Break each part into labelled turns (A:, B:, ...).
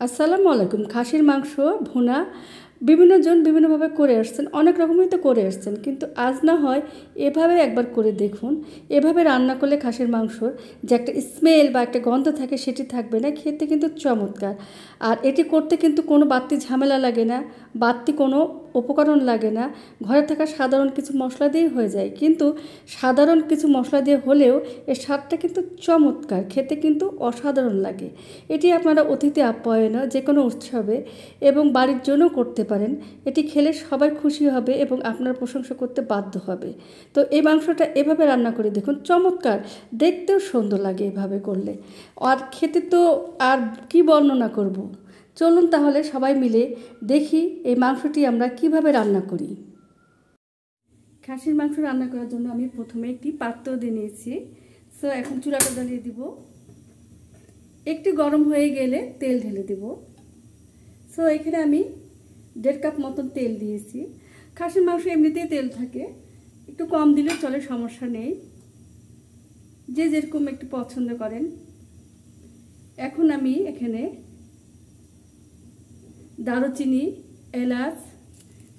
A: আসসালামু আলাইকুম। খাসির মাংস ভুনা বিভিন্ন জন বিভিন্নভাবে করে আসছেন, অনেক রকমই তো করে আসছেন, কিন্তু আজ না হয় এভাবে একবার করে দেখুন। এভাবে রান্না করলে খাসির মাংসর যে একটা স্মেল বা একটা গন্ধ থাকে সেটি থাকবে না, খেতে কিন্তু চমৎকার। আর এটি করতে কিন্তু কোনো বাড়তি ঝামেলা লাগে না, বাড়তি কোনো উপকরণ লাগে না, ঘরে থাকা সাধারণ কিছু মশলা দিয়েই হয়ে যায়। কিন্তু সাধারণ কিছু মশলা দিয়ে হলেও এর স্বাদটা কিন্তু চমৎকার, খেতে কিন্তু অসাধারণ লাগে। এটি আপনারা অতিথি আপ্যায়নে যে কোনো উৎসবে এবং বাড়ির জন্য করতে পারেন। এটি খেলে সবাই খুশি হবে এবং আপনার প্রশংসা করতে বাধ্য হবে। তো এই মাংসটা এভাবে রান্না করে দেখুন, চমৎকার, দেখতেও সুন্দর লাগে এভাবে করলে। আর খেতে তো আর কি বর্ণনা করব। চলুন তাহলে সবাই মিলে দেখি এই মাংসটি আমরা কিভাবে রান্না করি। খাসির মাংস রান্না করার জন্য আমি প্রথমে একটি পাত্র দিয়ে নিয়েছি। সো এখন চুলাটা জ্বালিয়ে দিব। একটু গরম হয়ে গেলে তেল ঢেলে দেব। সো এখানে আমি 1.5 কাপ মতন তেল দিয়েছি। খাসির মাংস এমনিতেই তেল থাকে, একটু কম দিলে চলে, সমস্যা নেই, যে যেরকম একটু পছন্দ করেন। এখন আমি এখানে দারুচিনি, এলাচ,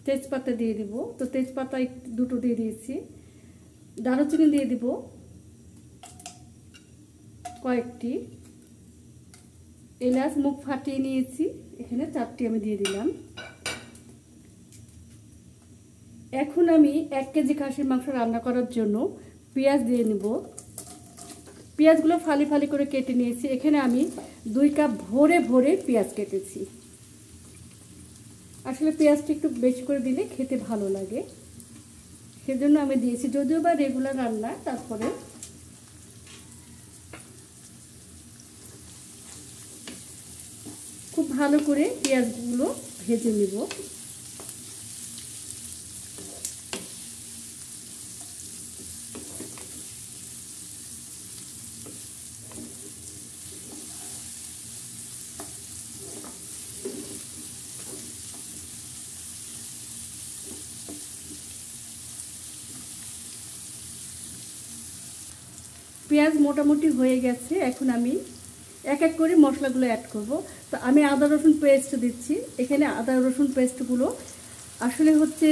A: তেজপাতা দিয়ে দিব। তো তেজপাতা দুটো দিয়ে দিয়েছি, দারুচিনি দিয়ে দিব কয়েকটি, এলাচ মুখ ফাটিয়ে নিয়েছি, এখানে 4টি আমি দিয়ে দিলাম। এখন আমি 1 কেজি খাসির মাংস রান্না করার জন্য পেঁয়াজ দিয়ে নেব। পেঁয়াজগুলো ফালি ফালি করে কেটে নিয়েছি। এখানে আমি 2 কাপ ভরে ভরে পেঁয়াজ কেটেছি। আসলে পেঁয়াজটা একটু বেশি করে দিলে খেতে ভালো লাগে, সেজন্য আমি দিয়েছি, যদিও বা রেগুলার রান্না। তারপরে খুব ভালো করে পেঁয়াজগুলো ভেজে নেব। পেঁয়াজ মোটামুটি হয়ে গেছে। এখন আমি এক এক করে মশলাগুলো অ্যাড করব। তো আমি আদা রসুন পেস্ট দিচ্ছি। এখানে আদা রসুন পেস্টগুলো আসলে হচ্ছে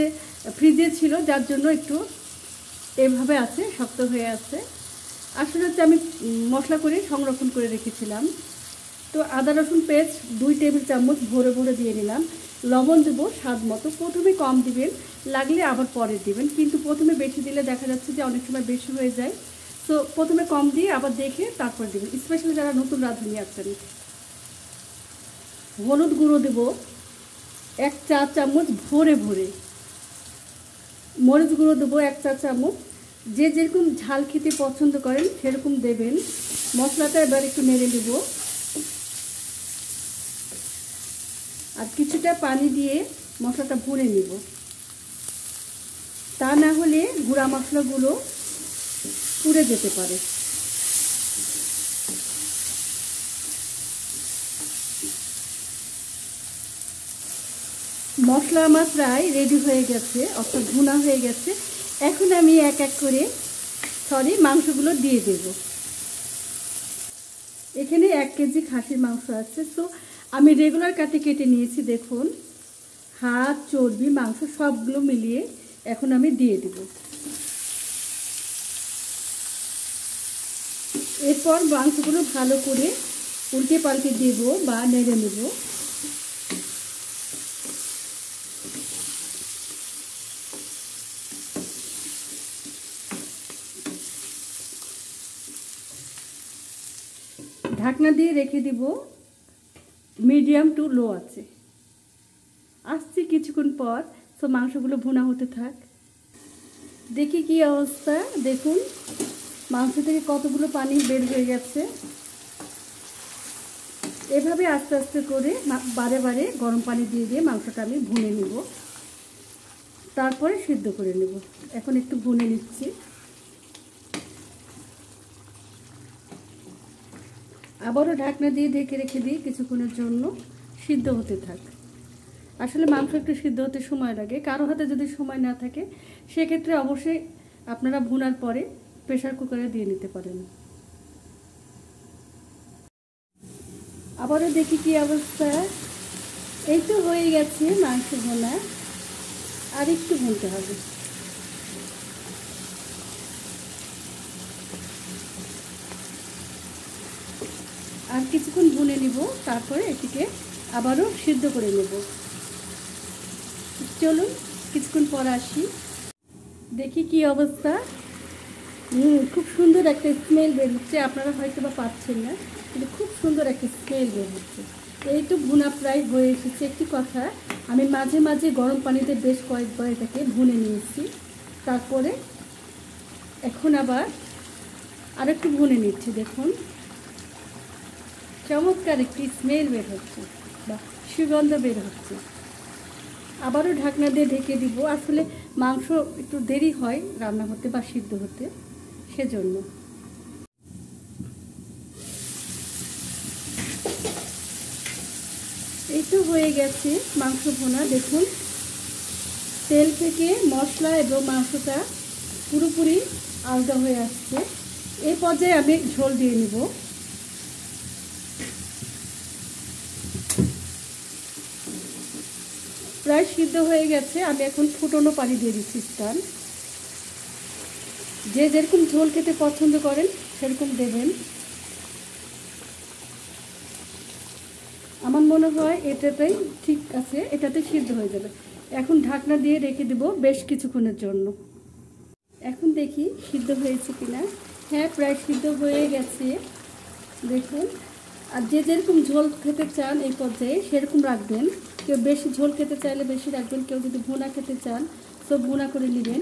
A: ফ্রিজে ছিল, যার জন্য একটু এভাবে আছে, শক্ত হয়ে আছে। আসলে হচ্ছে আমি মশলা করে সংরক্ষণ করে রেখেছিলাম। তো আদা রসুন পেস্ট 2 টেবিল চামচ ভরে ভরে দিয়ে নিলাম। লবণ দেবো স্বাদ মতো। প্রথমে কম দিবেন, লাগলে আবার পরে দিবেন, কিন্তু প্রথমে বেশি দিলে দেখা যাচ্ছে যে অনেক সময় বেশি হয়ে যায়। তো প্রথমে কম দিয়ে আবার দেখে তারপর দেবেন, স্পেশালি যারা নতুন রাঁধুনি আছেন। হলুদ গুঁড়ো দেব 1 চা চামচ ভরে ভরে। মরিচ গুঁড়ো দেবো 1 চা চামচ। যে যেরকম ঝাল খেতে পছন্দ করেন সেরকম দেবেন। মশলাটা এবার একটু নেড়ে দেব, আর কিছুটা পানি দিয়ে মশলাটা ভুনে নিব। তা না হলে গুঁড়া মশলাগুলো পুড়ে যেতে পারে। মশলা আমার প্রায় রেডি হয়ে গেছে, অর্থাৎ ভুনা হয়ে গেছে। এখন আমি এক এক করে মাংসগুলো দিয়ে দেব। এখানে 1 কেজি খাসির মাংস আছে। তো আমি রেগুলার কাটে কেটে নিয়েছি। দেখুন, হাড়, চর্বি, মাংস সবগুলো মিলিয়ে এখন আমি দিয়ে দেব। এরপর মাংসগুলো ভালো করে উল্টে পাল্টে দেব বা নেড়ে নেব। ঢাকনা দিয়ে রেখে দিব মিডিয়াম টু লো আছে। আসছি কিছুক্ষণ পর। তো মাংসগুলো ভুনা হতে থাক। দেখি কি অবস্থা। দেখুন, মাংস থেকে কতগুলো পানি বের হয়ে গেছে। এভাবে আস্তে আস্তে করে বারে বারে গরম পানি দিয়ে দিয়ে মাংসটা আমি ভুনে নেব, তারপরে সিদ্ধ করে নেব। এখন একটু ভুনে নিচ্ছি। আবারও ঢাকনা দিয়ে ঢেকে রেখে দিই কিছুক্ষণের জন্য, সিদ্ধ হতে থাক। আসলে মাংস একটু সিদ্ধ হতে সময় লাগে। কারো হাতে যদি সময় না থাকে সেক্ষেত্রে অবশ্যই আপনারা ভুনার পরে প্রেসার কুকারে দিয়ে নিতে পারেন। আবারও দেখি কি অবস্থা। এই তো হয়ে গেছে মাংস ভোনা, আর একটু ভুনতে হবে। আর কিছুক্ষণ ভুনে নিব, তারপরে এটিকে আবারও সিদ্ধ করে নেব। চলুন কিছুক্ষণ পর আসি, দেখি কি অবস্থা। খুব সুন্দর একটা স্মেল বের হচ্ছে, আপনারা হয়তো বা পাচ্ছেন না, কিন্তু খুব সুন্দর একটা স্মেল বের হচ্ছে। এই তো ভুনা প্রায় হয়ে এসেছে। একটি কথা, আমি মাঝে মাঝে গরম পানিতে বেশ কয়েকবার এটাকে ভুনে নিয়েছি, তারপরে এখন আবার আরেকটু ভুনে নিচ্ছি। দেখুন চমৎকার একটি স্মেল বের হচ্ছে বা সুগন্ধ বের হচ্ছে। আবারও ঢাকনা দিয়ে ঢেকে দিব। আসলে মাংস একটু দেরি হয় রান্না হতে বা সিদ্ধ হতে, সেজন্য। এই তো হয়ে গেছে মাংস ভুনা। দেখুন তেল থেকে মশলা এবং মাংসটা পুরোপুরি আলাদা হয়ে আসছে। এই পর্যায়ে আমি ঝোল দিয়ে নিব। প্রায় সিদ্ধ হয়ে গেছে, আমি এখন ফুটনো পানি দিয়ে দিচ্ছি স্থান। যে যেরকম ঝোল খেতে পছন্দ করেন সেরকম দেবেন। আমার মনে হয় এটাতেই ঠিক আছে, এটাতে সিদ্ধ হয়ে যাবে। এখন ঢাকনা দিয়ে রেখে দেব বেশ কিছুক্ষণের জন্য। এখন দেখি সিদ্ধ হয়েছে কিনা। হ্যাঁ, প্রায় সিদ্ধ হয়ে গেছে দেখুন। আর যে যেরকম ঝোল খেতে চান এই পর্যায়ে সেরকম রাখবেন। কেউ বেশি ঝোল খেতে চাইলে বেশি রাখবেন, কেউ যদি ভুনা খেতে চান তো ভুনা করে নেবেন।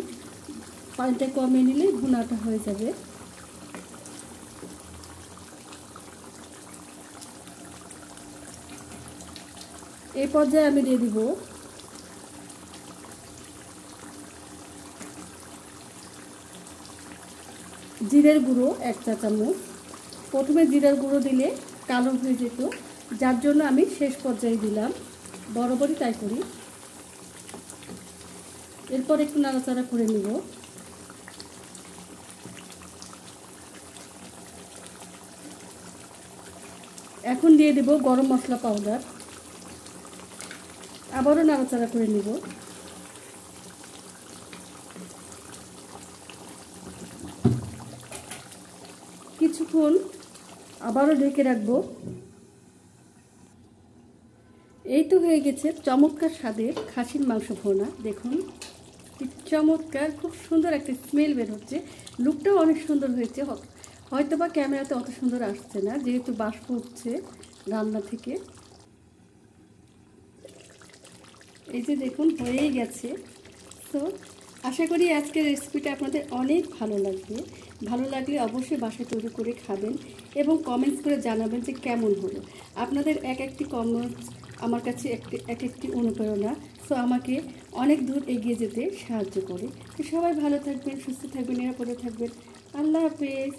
A: পানিটা কমিয়ে নিলে ভুনাটা হয়ে যাবে। এই পর্যায়ে আমি দিয়ে দিব জিরের গুঁড়ো 1 চা চামচ। প্রথমে জিরার গুঁড়ো দিলে কালো হয়ে যেত, যার জন্য আমি শেষ পর্যায়ে দিলাম, বরাবরই তাই করি। এরপর একটু নাড়াচাড়া করে নিব। এখন দিয়ে দেব গরম মশলা পাউডার, আবারও নাড়াচাড়া করে নিব। কিছুক্ষণ আবারও ঢেকে রাখবো। এই তো হয়ে গেছে চমৎকার স্বাদের খাসির মাংস ভুনা। দেখুন কি চমৎকার, খুব সুন্দর একটা স্মেল বের হচ্ছে। লুকটাও অনেক সুন্দর হয়েছে, হয়তো বা ক্যামেরাতে অত সুন্দর আসছে না যেহেতু বাষ্প উঠছে রান্না থেকে। এই যে দেখুন হয়েই গেছে। তো আশা করি আজকের রেসিপিটা আপনাদের অনেক ভালো লাগবে। ভালো লাগলে অবশ্যই বাসায় তৈরি করে খাবেন এবং কমেন্টস করে জানাবেন যে কেমন হলো। আপনাদের এক একটি কমেন্টস আমার কাছে এক একটি অনুপ্রেরণা, সো আমাকে অনেক দূর এগিয়ে যেতে সাহায্য করে। তো সবাই ভালো থাকবেন, সুস্থ থাকবেন, নিরাপদে থাকবেন। আল্লাহ হাফেজ।